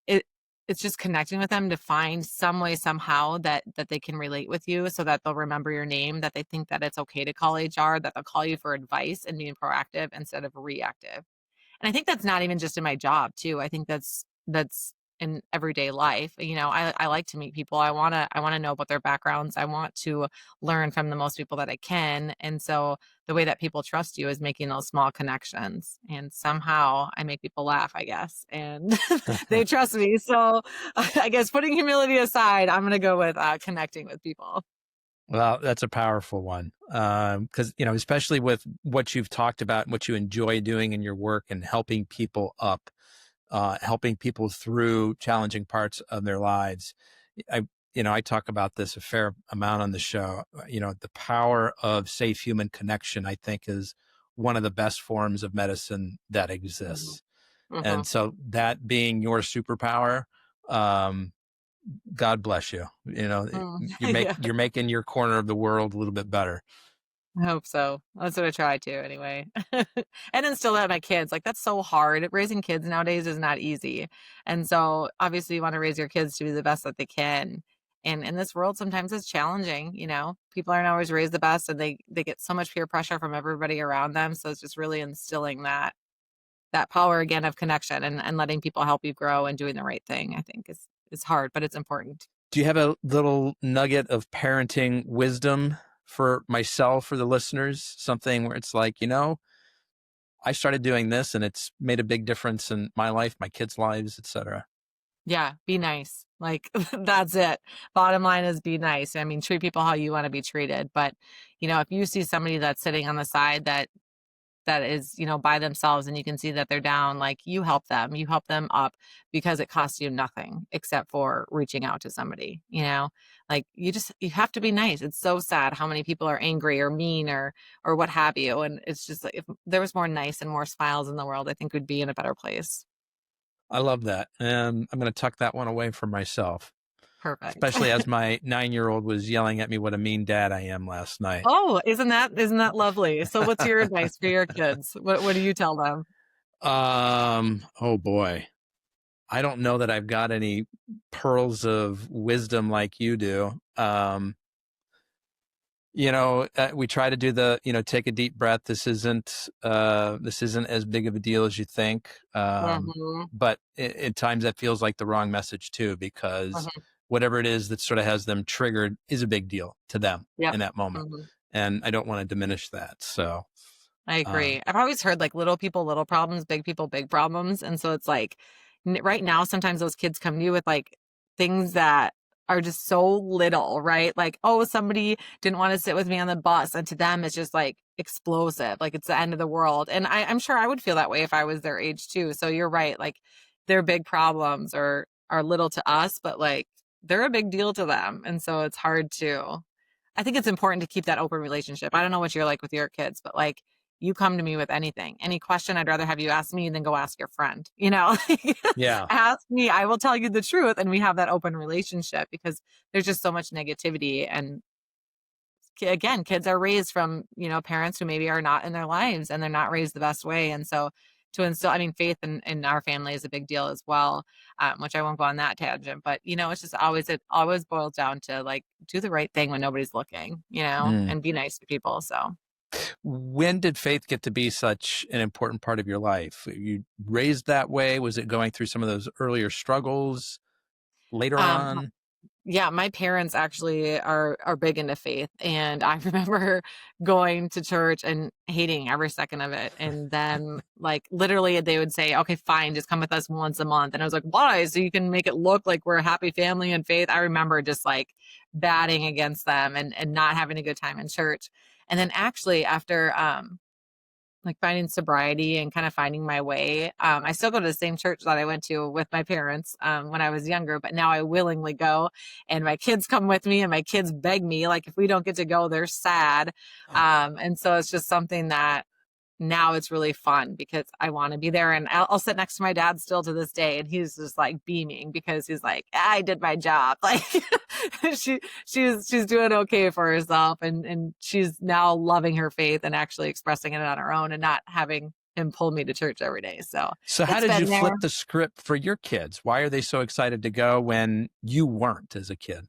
it it's just connecting with them to find some way somehow that they can relate with you so that they'll remember your name, that they think that it's okay to call HR, that they'll call you for advice and being proactive instead of reactive. And I think that's not even just in my job too. I think that's in everyday life. I like to meet people. I want to know about their backgrounds. I want to learn from the most people that I can. And so the way that people trust you is making those small connections. And somehow I make people laugh, I guess. And they trust me. So I guess putting humility aside, I'm going to go with connecting with people. Well, that's a powerful one. Because, especially with what you've talked about, what you enjoy doing in your work and helping people up, helping people through challenging parts of their lives. I talk about this a fair amount on the show. The power of safe human connection, I think, is one of the best forms of medicine that exists. Mm-hmm. And so that being your superpower, God bless you. You're making your corner of the world a little bit better. I hope so. That's what I try to anyway. And instill that in my kids. Like that's so hard. Raising kids nowadays is not easy. And so obviously you want to raise your kids to be the best that they can. And in this world, sometimes it's challenging, people aren't always raised the best and they get so much peer pressure from everybody around them. So it's just really instilling that power again of connection and letting people help you grow and doing the right thing, I think is hard, but it's important. Do you have a little nugget of parenting wisdom for myself, for the listeners? Something where it's like, I started doing this and it's made a big difference in my life, my kids' lives, etc. Yeah, be nice. Like that's it. Bottom line is be nice. I mean, treat people how you want to be treated. But, if you see somebody that's sitting on the side that is, by themselves and you can see that they're down, like you help them up because it costs you nothing except for reaching out to somebody, like you have to be nice. It's so sad how many people are angry or mean or what have you. And it's just like, if there was more nice and more smiles in the world, I think we'd be in a better place. I love that. And I'm going to tuck that one away from myself. Perfect. Especially as my 9-year-old was yelling at me what a mean dad I am last night. Oh, isn't that lovely? So what's your advice for your kids? What do you tell them? Oh boy. I don't know that I've got any pearls of wisdom like you do. We try to do the, take a deep breath. This isn't as big of a deal as you think. But at times that feels like the wrong message too, because whatever it is that sort of has them triggered is a big deal to them in that moment. And I don't want to diminish that. So I agree. I've always heard like little people, little problems, big people, big problems. And so it's like right now, sometimes those kids come to you with like things that are just so little, right? Like, oh, somebody didn't want to sit with me on the bus. And to them, it's just like explosive, like it's the end of the world. And I'm sure I would feel that way if I was their age too. So you're right. Like their big problems are little to us, but like they're a big deal to them. And so it's hard to, I think it's important to keep that open relationship. I don't know what you're like with your kids, but like you come to me with anything, any question, I'd rather have you ask me than go ask your friend, you know, Yeah. ask me, I will tell you the truth. And we have that open relationship because there's just so much negativity. And again, kids are raised from, you know, parents who maybe are not in their lives and they're not raised the best way. And so to instill, I mean, faith in our family is a big deal as well, which I won't go on that tangent, but you know, it's just always, it always boils down to like, do the right thing when nobody's looking, you know, Mm. and be nice to people. So. When did faith get to be such an important part of your life? You raised that way? Was it going through some of those earlier struggles later Um, on? Yeah, my parents actually are big into faith, and I remember going to church and hating every second of it. And then, like, literally, they would say, "Okay, fine, just come with us once a month." And I was like, "Why? So you can make it look like we're a happy family in faith." I remember just like batting against them and not having a good time in church. And then actually, after like finding sobriety and kind of finding my way. I still go to the same church that I went to with my parents when I was younger, but now I willingly go and my kids come with me and my kids beg me. Like if we don't get to go, they're sad. And so it's just something that now it's really fun because I want to be there and I'll sit next to my dad still to this day. And he's just like beaming because he's like, I did my job. Like she's doing okay for herself. And she's now loving her faith and actually expressing it on her own and not having him pull me to church every day. So How it's did you been flip there. the script for your kids? Why are they so excited to go when you weren't as a kid?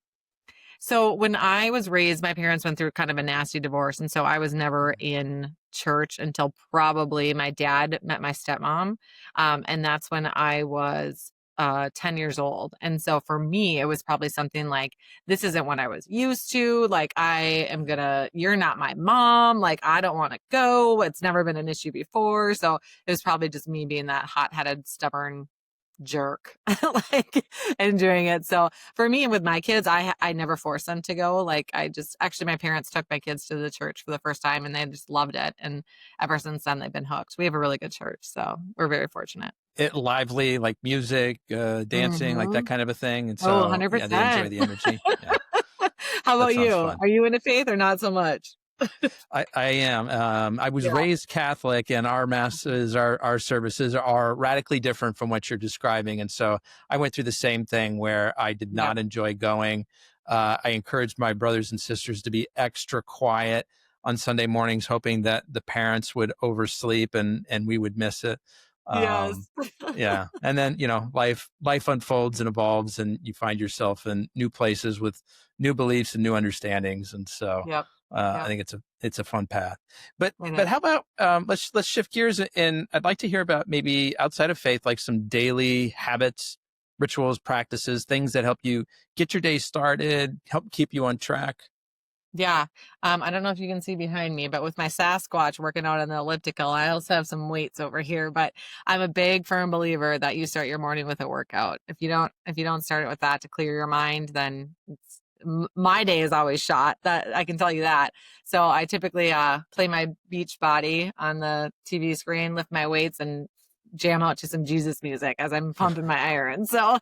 So when I was raised, my parents went through kind of a nasty divorce. And so I was never in church until probably my dad met my stepmom. And that's when I was 10 years old. And so for me, it was probably something like, this isn't what I was used to. Like, you're not my mom. Like, I don't want to go. It's never been an issue before. So it was probably just me being that hot headed, stubborn jerk like and doing it. So for me and with my kids, I never forced them to go. Like I just actually my parents took my kids to the church for the first time and they just loved it. And ever since then they've been hooked. We have a really good church. So we're very fortunate. It lively, like music, dancing, like that Mm-hmm. kind of a thing. And Oh, so, yeah, they enjoy 100%. the energy. Yeah, How that about you? sounds fun. Are you into faith or not so much? I am. I was Yeah. raised Catholic, and our masses, our services are radically different from what you're describing. And so I went through the same thing where I did Yep. not enjoy going. I encouraged my brothers and sisters to be extra quiet on Sunday mornings, hoping that the parents would oversleep and we would miss it. Um, Yes. yeah, and then life unfolds and evolves, and you find yourself in new places with new beliefs and new understandings, and so. Yep. I Yep. think it's a fun path. But I but know. how about let's shift gears and I'd like to hear about maybe outside of faith, like some daily habits, rituals, practices, things that help you get your day started, help keep you on track. Yeah. I don't know if you can see behind me, but with my Sasquatch working out on the elliptical, I also have some weights over here, but I'm a big firm believer that you start your morning with a workout. If you don't start it with that to clear your mind, then my day is always shot. That I can tell you that. So I typically play my beach body on the TV screen, lift my weights and jam out to some Jesus music as I'm pumping my iron. So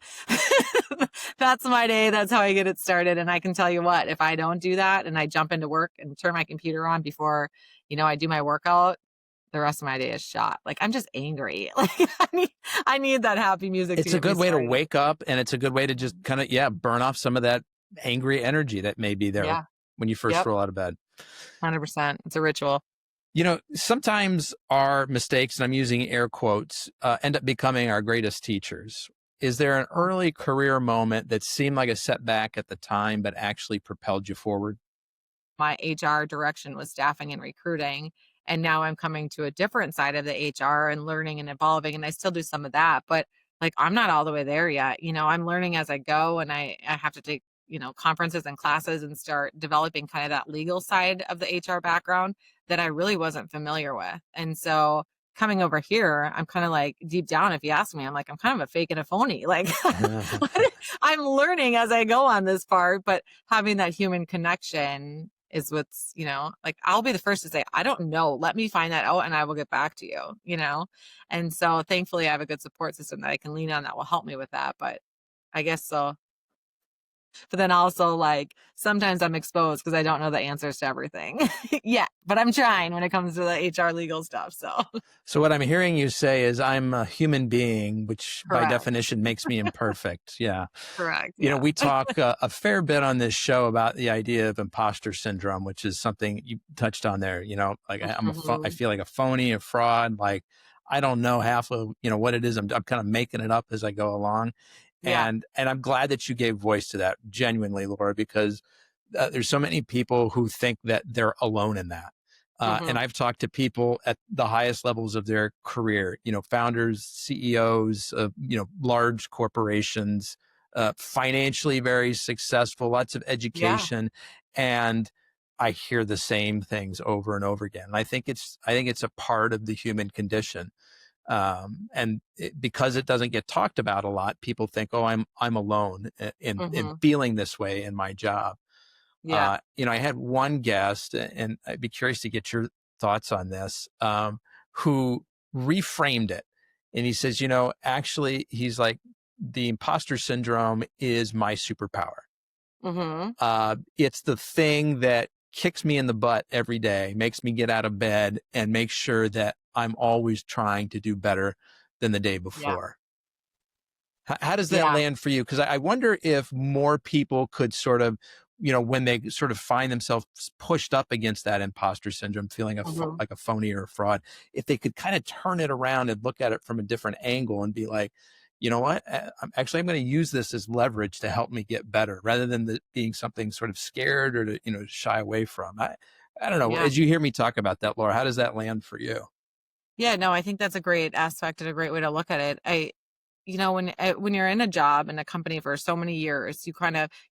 that's my day. That's how I get it started. And I can tell you what, if I don't do that and I jump into work and turn my computer on before, I do my workout, the rest of my day is shot. Like I'm just angry. Like I need that happy music to It's a get me good way to started. wake up, and it's a good way to just kind of burn off some of that angry energy that may be there Yeah. when you first Yep. roll out of bed. 100%. It's a ritual. Sometimes our mistakes, and I'm using air quotes, end up becoming our greatest teachers. Is there an early career moment that seemed like a setback at the time, but actually propelled you forward? My HR direction was staffing and recruiting. And now I'm coming to a different side of the HR and learning and evolving. And I still do some of that, but like I'm not all the way there yet. I'm learning as I go and I have to take, conferences and classes and start developing kind of that legal side of the HR background that I really wasn't familiar with. And so coming over here, I'm kind of like, deep down, if you ask me, I'm like, I'm kind of a fake and a phony. Like I'm learning as I go on this part, but having that human connection is what's, like, I'll be the first to say, I don't know. Let me find that out and I will get back to you. And so thankfully I have a good support system that I can lean on that will help me with that. But I guess so. But then also, like, sometimes I'm exposed because I don't know the answers to everything. Yeah, but I'm trying when it comes to the HR legal stuff. So what I'm hearing you say is I'm a human being, which by Correct. definition makes me imperfect. Yeah. Correct. You know, Yeah. we talk a fair bit on this show about the idea of imposter syndrome, which is something you touched on there. Like I feel like a phony, a fraud. Like I don't know half of what it is. I'm kind of making it up as I go along, Yeah. and I'm glad that you gave voice to that genuinely, Laura, because there's so many people who think that they're alone in that. And I've talked to people at the highest levels of their career, founders, CEOs of, large corporations, financially very successful, lots of Yeah. education. And I hear the same things over and over again. And I think it's a part of the human condition. Because it doesn't get talked about a lot, people think, oh, I'm alone in feeling this way in my job. Yeah. I had one guest, and I'd be curious to get your thoughts on this, who reframed it. And he says, actually, he's like, the imposter syndrome is my superpower. It's the thing that kicks me in the butt every day, makes me get out of bed, and makes sure that I'm always trying to do better than the day before. How does that land for you? Because I wonder if more people could sort of, when they sort of find themselves pushed up against that imposter syndrome, feeling like a phony or a fraud, if they could kind of turn it around and look at it from a different angle and be like, you know what, I'm going to use this as leverage to help me get better, rather than being something sort of scared or to, shy away from. I don't know. Yeah. As you hear me talk about that, Laura, how does that land for you? Yeah, no, I think that's a great aspect and a great way to look at it. When you're in a job in a company for so many years,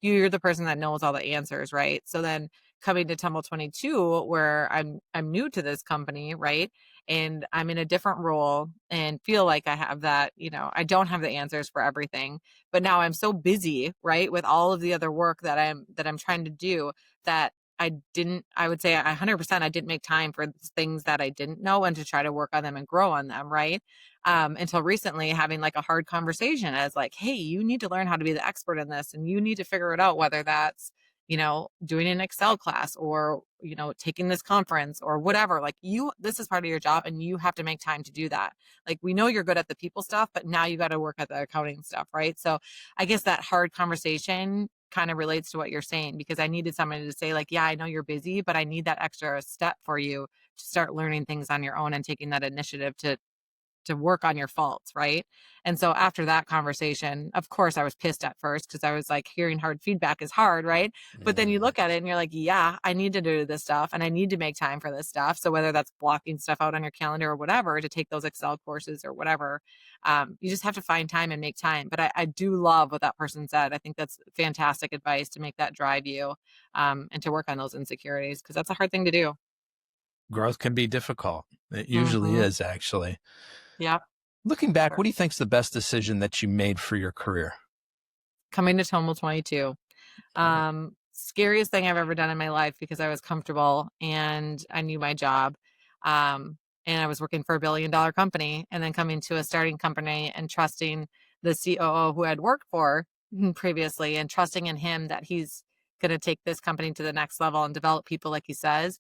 you're the person that knows all the answers, right? So then coming to Tumble 22, where I'm new to this company, right? And I'm in a different role and feel like I have that, I don't have the answers for everything, but now I'm so busy, right, with all of the other work that I'm trying to do, that I would say 100% I didn't make time for things that I didn't know and to try to work on them and grow on them, right? Until recently, having like a hard conversation as like, hey, you need to learn how to be the expert in this, and you need to figure it out, whether that's, doing an Excel class or, taking this conference or whatever. Like, this is part of your job and you have to make time to do that. Like, we know you're good at the people stuff, but now you got to work at the accounting stuff, right? So I guess that hard conversation kind of relates to what you're saying, because I needed somebody to say like, yeah, I know you're busy, but I need that extra step for you to start learning things on your own and taking that initiative to work on your faults, right? And so after that conversation, of course, I was pissed at first because I was like, hearing hard feedback is hard, right? But then you look at it and you're like, yeah, I need to do this stuff and I need to make time for this stuff. So whether that's blocking stuff out on your calendar or whatever to take those Excel courses or whatever, you just have to find time and make time. But I do love what that person said. I think that's fantastic advice to make that drive you, and to work on those insecurities, because that's a hard thing to do. Growth can be difficult. It usually is, actually. Yeah. Looking back, what do you think is the best decision that you made for your career? Coming to Tumble 22. Scariest thing I've ever done in my life, because I was comfortable and I knew my job. And I was working for $1 billion company, and then coming to a starting company and trusting the COO who I'd worked for previously, and trusting in him that he's going to take this company to the next level and develop people like he says.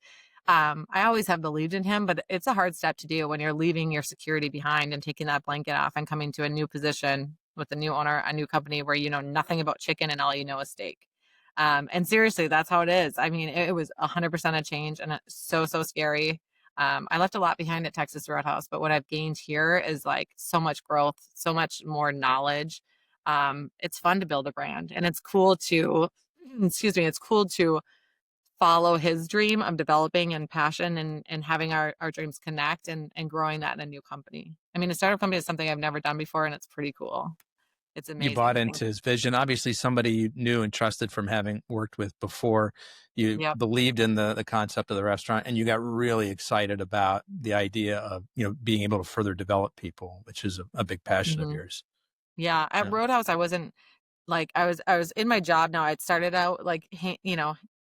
I always have believed in him, but it's a hard step to do when you're leaving your security behind and taking that blanket off and coming to a new position with a new owner, a new company where you know nothing about chicken and all you know is steak. And seriously, that's how it is. I mean, it was 100% a change, and it's so scary. I left a lot behind at Texas Roadhouse, but what I've gained here is like so much growth, so much more knowledge. It's fun to build a brand, and it's cool to, it's cool to follow his dream of developing and passion and having our dreams connect and growing that in a new company. I mean, a startup company is something I've never done before, and it's pretty cool. It's You amazing bought to think. into his vision. Obviously, somebody you knew and trusted from having worked with before. You Yep. believed in the concept of the restaurant, and you got really excited about the idea of being able to further develop people, which is a big passion of Hmm. yours. Yeah. At Yeah. Roadhouse, I wasn't like I was in my job now. I'd started out like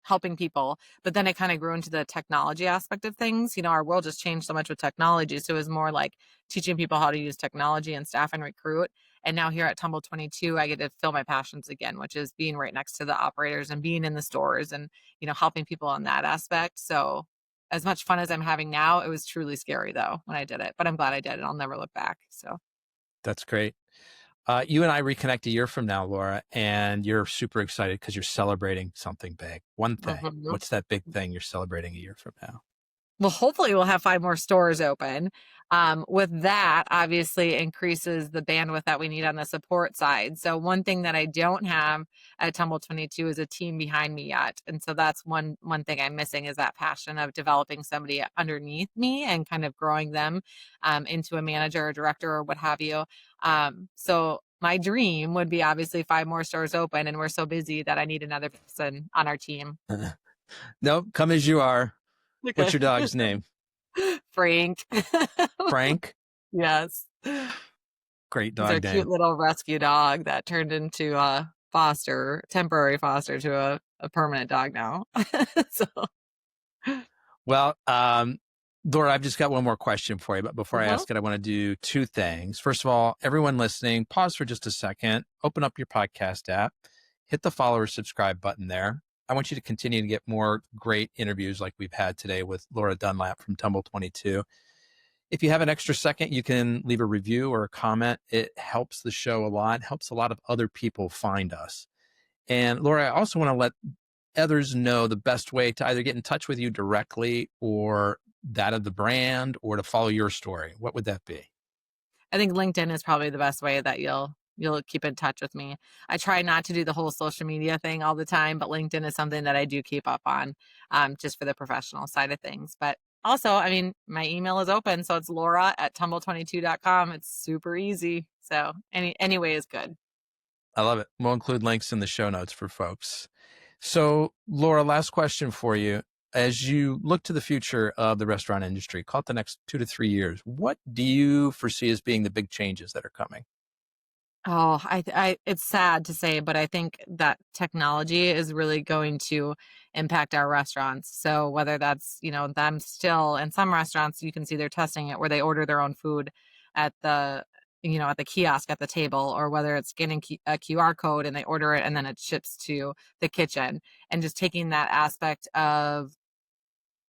helping people, but then it kind of grew into the technology aspect of things. Our world just changed so much with technology, so it was more like teaching people how to use technology and staff and recruit. And now here at Tumble 22, I get to fill my passions again, which is being right next to the operators and being in the stores and helping people on that aspect. So as much fun as I'm having now, it was truly scary though when I did it, but I'm glad I did, and I'll never look back. So. That's great. You and I reconnect a year from now, Laura, and you're super excited because you're celebrating something big. One thing. Mhm. What's that big thing you're celebrating a year from now? Well, hopefully we'll have 5 more stores open. With that, obviously increases the bandwidth that we need on the support side. So one thing that I don't have at Tumble 22 is a team behind me yet. And so that's one thing I'm missing, is that passion of developing somebody underneath me and kind of growing them into a manager or director or what have you. So my dream would be obviously 5 more stores open, and we're so busy that I need another person on our team. Nope, come as you are. What's Okay. your dog's name? Frank. Frank? Yes. Great He's our dog cute name. little rescue dog that turned into a temporary foster to a permanent dog now. So, Well, Laura, I've just got one more question for you. But before I uh-huh. ask it, I want to do two things. First of all, everyone listening, pause for just a second, open up your podcast app, hit the follow or subscribe button there. I want you to continue to get more great interviews like we've had today with Laura Dunlap from Tumble 22. If you have an extra second, you can leave a review or a comment. It helps the show a lot, helps a lot of other people find us. And Laura, I also want to let others know the best way to either get in touch with you directly or that of the brand, or to follow your story. What would that be? I think LinkedIn is probably the best way that you'll keep in touch with me. I try not to do the whole social media thing all the time, but LinkedIn is something that I do keep up on, just for the professional side of things. But also, I mean, my email is open, so it's laura@tumble22.com. It's super easy. So any way is good. I love it. We'll include links in the show notes for folks. So, Laura, last question for you. As you look to the future of the restaurant industry, call it the next 2 to 3 years, what do you foresee as being the big changes that are coming? Oh, it's sad to say, but I think that technology is really going to impact our restaurants. So whether that's, them still in some restaurants, you can see they're testing it where they order their own food at at the kiosk at the table, or whether it's getting a QR code and they order it and then it ships to the kitchen, and just taking that aspect of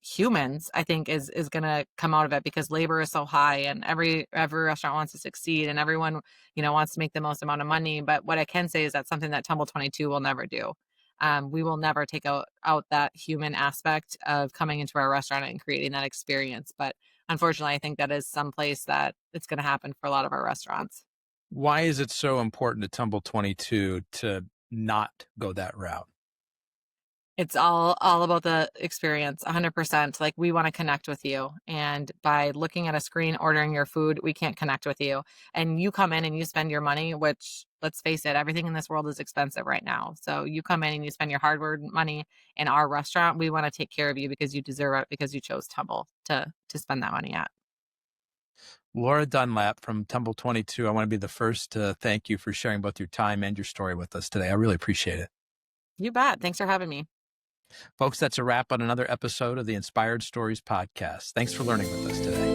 humans, I think is going to come out of it, because labor is so high and every restaurant wants to succeed, and everyone wants to make the most amount of money. But what I can say is that's something that Tumble 22 will never do. We will never take out that human aspect of coming into our restaurant and creating that experience. But unfortunately, I think that is someplace that it's going to happen for a lot of our restaurants. Why is it so important to Tumble 22 to not go that route? It's all about the experience, 100%. Like, we wanna connect with you, and by looking at a screen, ordering your food, we can't connect with you. And you come in and you spend your money, which, let's face it, everything in this world is expensive right now. So you come in and you spend your hard-earned money in our restaurant, we wanna take care of you because you deserve it, because you chose Tumble to spend that money at. Laura Dunlap from Tumble 22, I want to be the first to thank you for sharing both your time and your story with us today. I really appreciate it. You bet. Thanks for having me. Folks, that's a wrap on another episode of the Inspired Stories podcast. Thanks for learning with us today.